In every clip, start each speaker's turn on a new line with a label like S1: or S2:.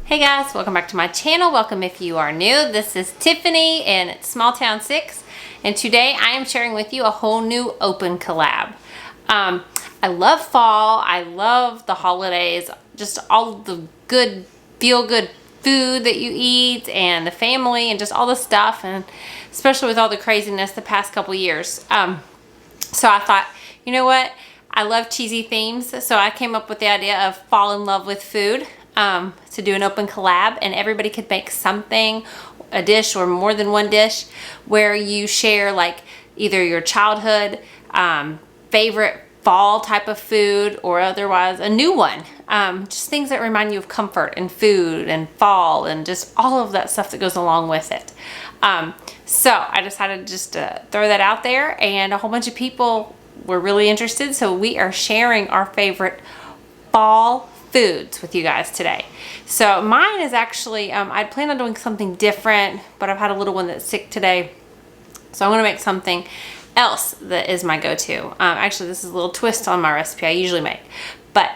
S1: Hey guys, welcome back to my channel. Welcome if you are new. This is Tiffany and it's Small Town 6, and today I am sharing with you a whole new open collab. I love fall, I love the holidays, just all the good, feel-good food that you eat and the family and just all the stuff, and especially with all the craziness the past couple years. So I thought, you know what? I love cheesy themes, so I came up with the idea of fall in love with food. To do an open collab, and everybody could make something, a dish or more than one dish, where you share like either your childhood favorite fall type of food or otherwise a new one. Just things that remind you of comfort and food and fall and just all of that stuff that goes along with it. So I decided just to throw that out there, and a whole bunch of people were really interested, so we are sharing our favorite fall foods with you guys today. So mine is actually, I'd planned on doing something different, but I've had a little one that's sick today. So I'm gonna make something else that is my go-to. Actually, this is a little twist on my recipe I usually make. But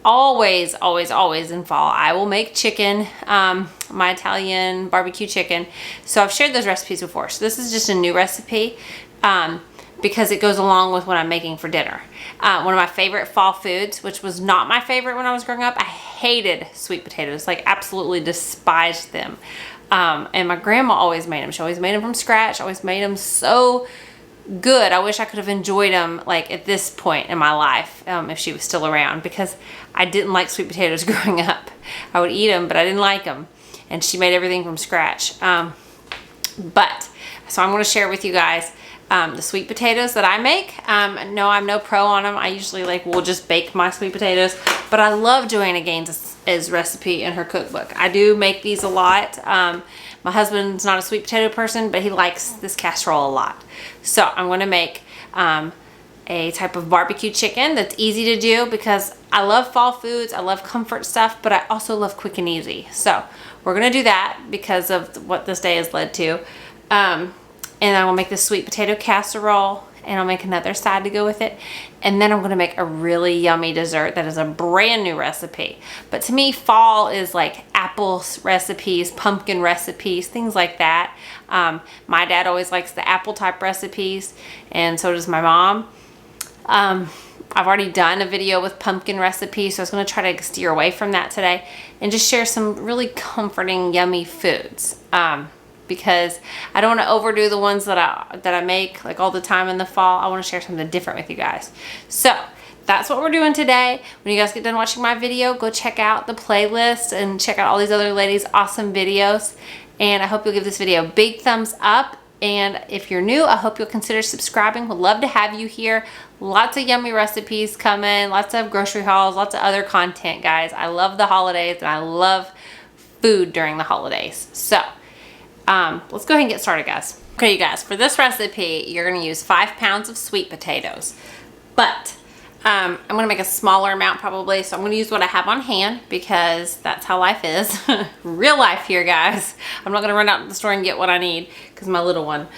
S1: always, always, always in fall, I will make chicken, my Italian barbecue chicken. So I've shared those recipes before. So this is just a new recipe. Because it goes along with what I'm making for dinner. One of my favorite fall foods, which was not my favorite when I was growing up. I hated sweet potatoes, like absolutely despised them. And my grandma always made them. She always made them from scratch, always made them so good. I wish I could have enjoyed them like at this point in my life, if she was still around, because I didn't like sweet potatoes growing up. I would eat them, but I didn't like them. And she made everything from scratch. So I'm gonna share with you guys the sweet potatoes that I make. No, I'm no pro on them. I usually will just bake my sweet potatoes, but I love Joanna Gaines' recipe in her cookbook. I do make these a lot. My husband's not a sweet potato person, but he likes this casserole a lot. So I'm gonna make a type of barbecue chicken that's easy to do, because I love fall foods, I love comfort stuff, but I also love quick and easy. So we're gonna do that because of what this day has led to. And I will make this sweet potato casserole, and I'll make another side to go with it. And then I'm gonna make a really yummy dessert that is a brand new recipe. But to me, fall is like apple recipes, pumpkin recipes, things like that. My dad always likes the apple type recipes, and so does my mom. I've already done a video with pumpkin recipes, so I was gonna try to steer away from that today and just share some really comforting, yummy foods. Because I don't want to overdo the ones that I make like all the time in the fall. I want to share something different with you guys. So that's what we're doing today. When you guys get done watching my video, go check out the playlist and check out all these other ladies' awesome videos. And I hope you'll give this video a big thumbs up. And if you're new, I hope you'll consider subscribing. Would love to have you here. Lots of yummy recipes coming, lots of grocery hauls, lots of other content, guys. I love the holidays, and I love food during the holidays. So let's go ahead and get started, guys. Okay, you guys, for this recipe, you're gonna use 5 pounds of sweet potatoes, but I'm gonna make a smaller amount probably, so I'm gonna use what I have on hand because that's how life is. Real life here, guys. I'm not gonna run out to the store and get what I need because my little one.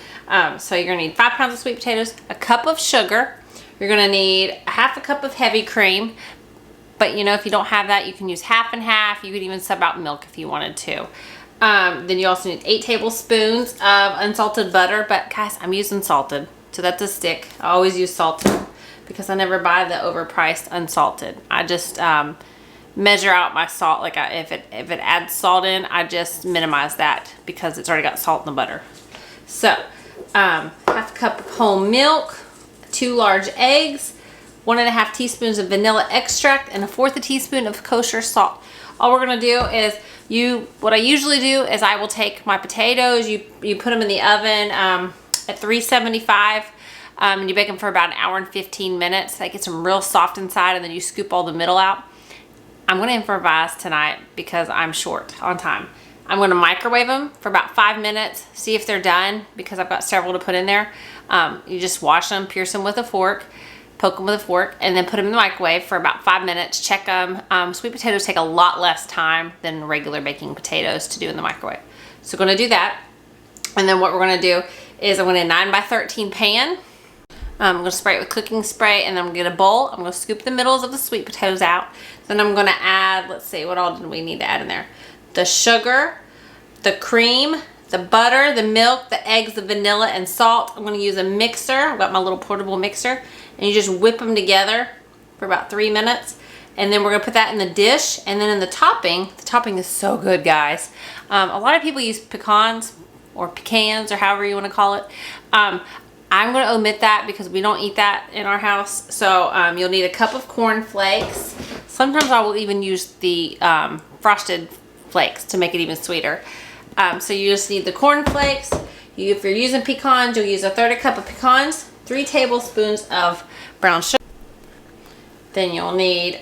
S1: So you're gonna need 5 pounds of sweet potatoes, a cup of sugar. You're gonna need a half a cup of heavy cream, but you know, if you don't have that, you can use half and half. You could even sub out milk if you wanted to. Then you also need 8 tablespoons of unsalted butter, but guys, I'm using salted, so that's a stick. I always use salted because I never buy the overpriced unsalted. I just measure out my salt. Like if it adds salt in, I just minimize that because it's already got salt in the butter. So half a cup of whole milk, 2 large eggs, 1.5 teaspoons of vanilla extract, and 1/4 teaspoon of kosher salt. All we're gonna do is what I usually do is I will take my potatoes, you put them in the oven at 375, and you bake them for about 1 hour and 15 minutes. That gets them real soft inside, and then you scoop all the middle out. I'm gonna improvise tonight because I'm short on time. I'm gonna microwave them for about 5 minutes, see if they're done, because I've got several to put in there. You just wash them, pierce them with a fork, poke them with a fork, and then put them in the microwave for about 5 minutes. Check them. Sweet potatoes take a lot less time than regular baking potatoes to do in the microwave. So we're gonna do that. And then what we're gonna do is I'm gonna 9 by 13 pan. I'm going to spray it with cooking spray, and then I'm going to get a bowl. I'm going to scoop the middles of the sweet potatoes out. Then I'm going to add, let's see, what all do we need to add in there? The sugar, the cream, the butter, the milk, the eggs, the vanilla, and salt. I'm going to use a mixer. I've got my little portable mixer, and you just whip them together for about 3 minutes. And then we're going to put that in the dish. And then in the topping is so good, guys. A lot of people use pecans or pecans or however you want to call it. I'm going to omit that because we don't eat that in our house. So you'll need a cup of corn flakes. Sometimes I will even use the frosted flakes to make it even sweeter. So you just need the corn flakes. If you're using pecans, you'll use a 1/3 cup of pecans, 3 tablespoons of brown sugar. Then you'll need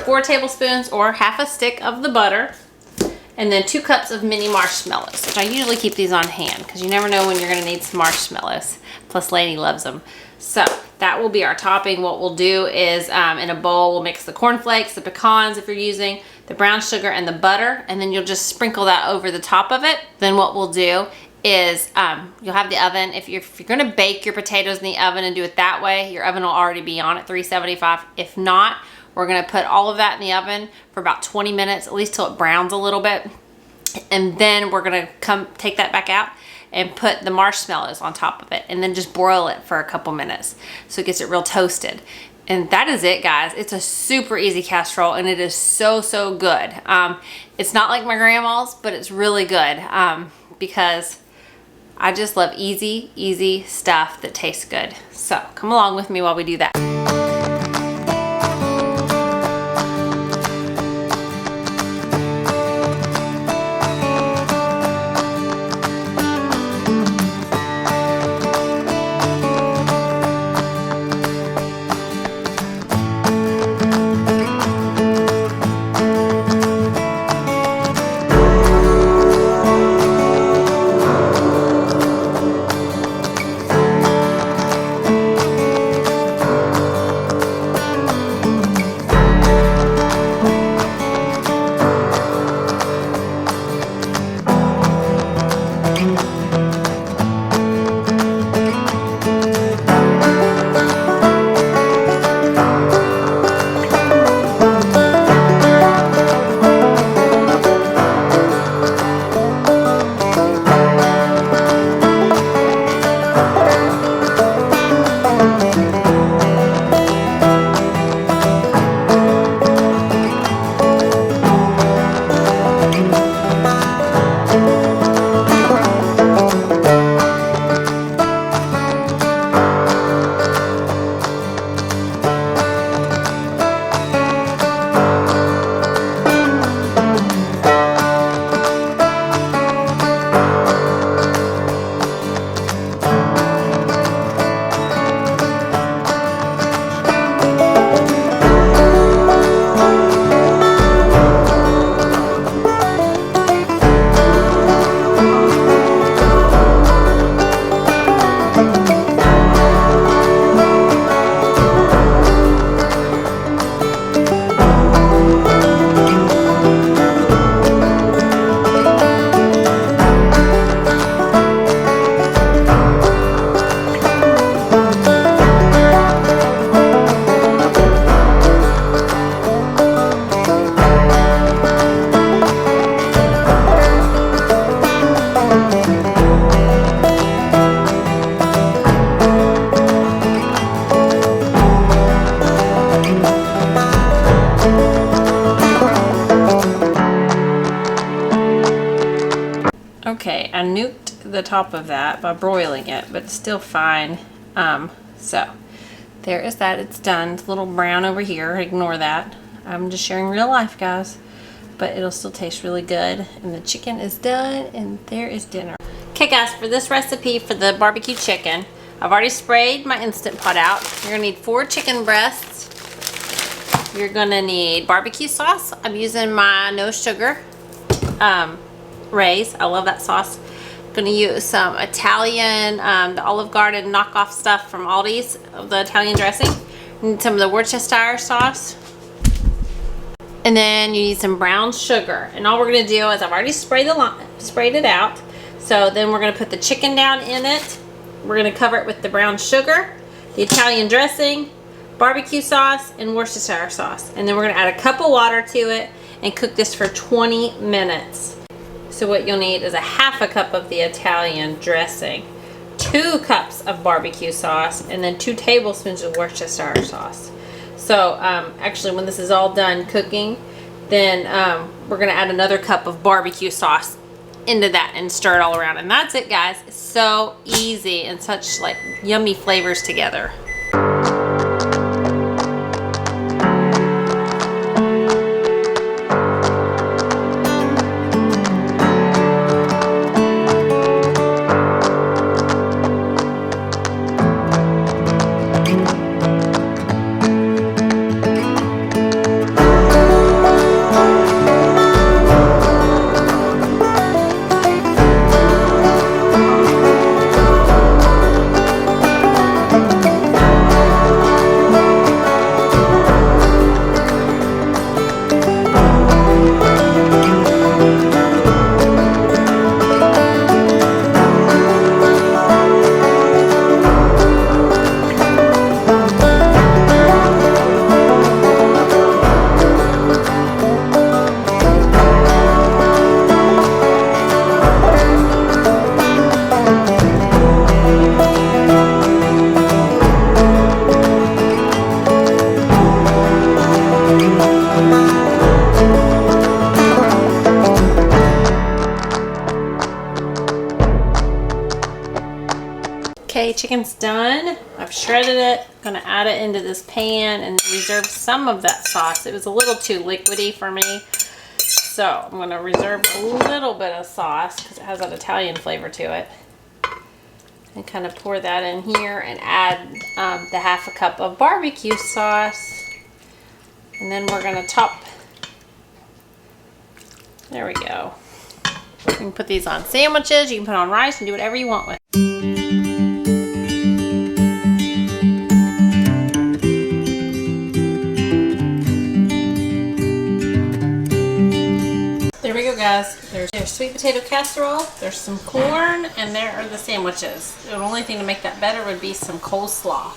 S1: 4 tablespoons or half a stick of the butter. And then 2 cups of mini marshmallows, which I usually keep these on hand because you never know when you're going to need some marshmallows. Plus, Lady loves them. So that will be our topping. What we'll do is in a bowl, we'll mix the cornflakes, the pecans if you're using, the brown sugar, and the butter. And then you'll just sprinkle that over the top of it. Then what we'll do is you'll have the oven. If you're going to bake your potatoes in the oven and do it that way, your oven will already be on at 375. If not, we're going to put all of that in the oven for about 20 minutes, at least till it browns a little bit. And then we're going to take that back out and put the marshmallows on top of it, and then just broil it for a couple minutes so it gets it real toasted. And that is it, guys. It's a super easy casserole, and it is so, so good. It's not like my grandma's, but it's really good because I just love easy stuff that tastes good. So come along with me while we do that. Okay, I nuked the top of that by broiling it, but it's still fine. So there is that. It's done. It's a little brown over here. Ignore that. I'm just sharing real life, guys. But it'll still taste really good. And the chicken is done, and there is dinner. Okay, guys, for this recipe for the barbecue chicken, I've already sprayed my Instant Pot out. You're gonna need 4 chicken breasts. You're gonna need barbecue sauce. I'm using my no sugar Ray's. I love that sauce. I'm gonna use some Italian, the Olive Garden knockoff stuff from Aldi's of the Italian dressing. You need some of the Worcestershire sauce. And then you need some brown sugar. And all we're gonna do is I've already sprayed it out. So then we're gonna put the chicken down in it. We're gonna cover it with the brown sugar. the Italian dressing, barbecue sauce, and Worcestershire sauce. And then we're gonna add a cup of water to it and cook this for 20 minutes. So what you'll need is a half a cup of the Italian dressing, 2 cups of barbecue sauce, and then 2 tablespoons of Worcestershire sauce. So actually when this is all done cooking, then we're gonna add another cup of barbecue sauce into that and stir it all around. And that's it, guys. It's so easy and such like yummy flavors together. Okay, chicken's done. I've shredded it. I'm gonna add it into this pan and reserve some of that sauce. It was a little too liquidy for me. So I'm gonna reserve a little bit of sauce because it has that Italian flavor to it. And kind of pour that in here and add the half a cup of barbecue sauce. And then we're gonna top. There we go. You can put these on sandwiches, you can put on rice and do whatever you want with it. There we go, guys. There's sweet potato casserole, there's some corn, and there are the sandwiches. The only thing to make that better would be some coleslaw.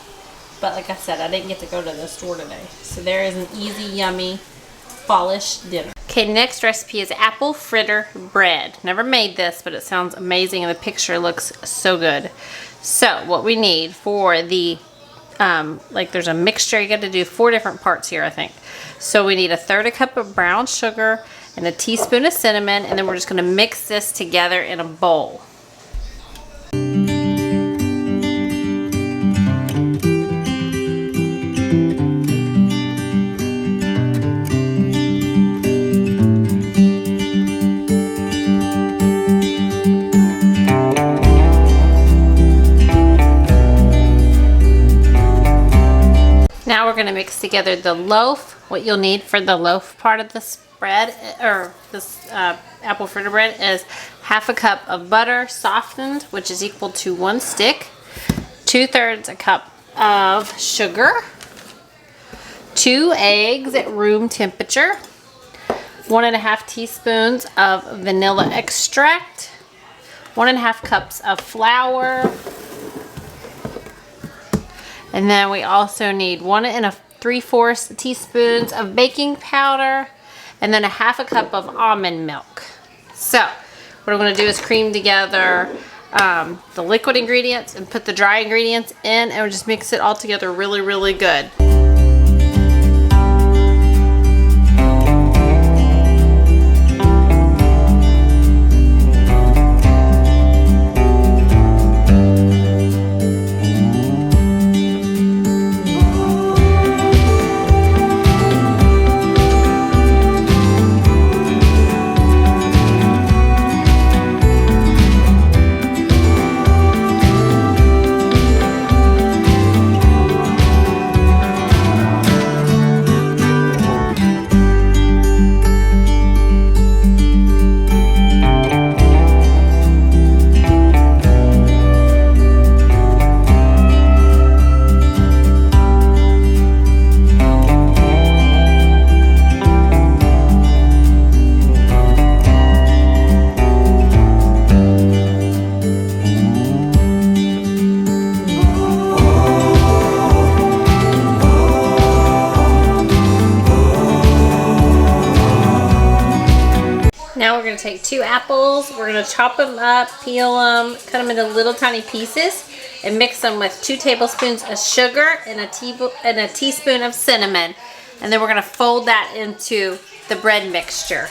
S1: But like I said, I didn't get to go to the store today. So there is an easy, yummy, fallish dinner. Okay, next recipe is apple fritter bread. Never made this, but it sounds amazing and the picture looks so good. So what we need for the, like there's a mixture, you got to do 4 different parts here, I think. So we need 1/3 cup of brown sugar and a teaspoon of cinnamon, and then we're just gonna mix this together in a bowl. Now we're gonna mix together the loaf. What you'll need for the loaf part of this bread, or this apple fritter bread, is half a cup of butter softened, which is equal to 1 stick, 2/3 a cup of sugar, 2 eggs at room temperature, 1½ teaspoons of vanilla extract, 1½ cups of flour, and then we also need 1 3/4 teaspoons of baking powder, and then 1/2 cup of almond milk. So what I'm going to do is cream together the liquid ingredients and put the dry ingredients in, and we'll just mix it all together really, really good. Now we're going to take 2 apples. We're going to chop them up, peel them, cut them into little tiny pieces, and mix them with 2 tablespoons of sugar and a teaspoon of cinnamon. And then we're going to fold that into the bread mixture.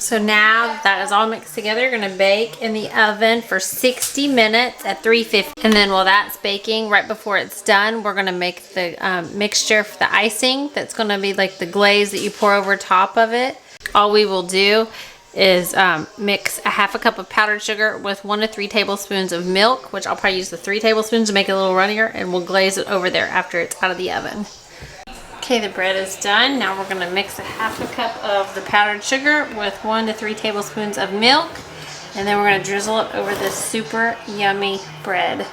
S1: So now that is all mixed together, you're going to bake in the oven for 60 minutes at 350. And then while that's baking, right before it's done, we're going to make the mixture for the icing. That's going to be like the glaze that you pour over top of it. All we will do is mix a half a cup of powdered sugar with 1 to 3 tablespoons of milk, which I'll probably use the 3 tablespoons to make it a little runnier, and we'll glaze it over there after it's out of the oven. Okay, the bread is done. Now we're going to mix a half a cup of the powdered sugar with 1 to 3 tablespoons of milk, and then we're going to drizzle it over this super yummy bread.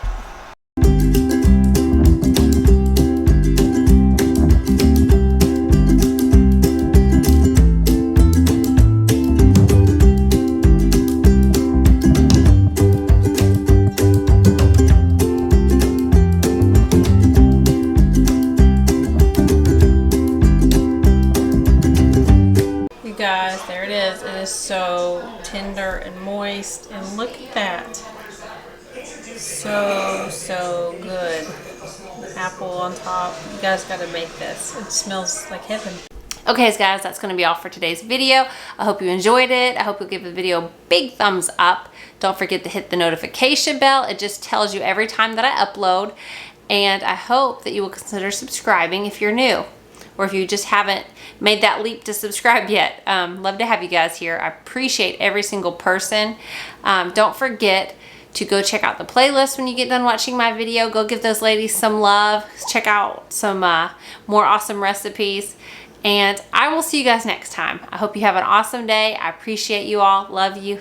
S1: Guys, there it is. It is so tender and moist, and look at that. So good. The apple on top. You guys got to make this. It smells like heaven. Okay guys, that's going to be all for today's video. I hope you enjoyed it. I hope you'll give the video a big thumbs up. Don't forget to hit the notification bell. It just tells you every time that I upload. And I hope that you will consider subscribing if you're new, or if you just haven't made that leap to subscribe yet. Love to have you guys here. I appreciate every single person. Don't forget to go check out the playlist when you get done watching my video. Go give those ladies some love. Check out some more awesome recipes. And I will see you guys next time. I hope you have an awesome day. I appreciate you all. Love you.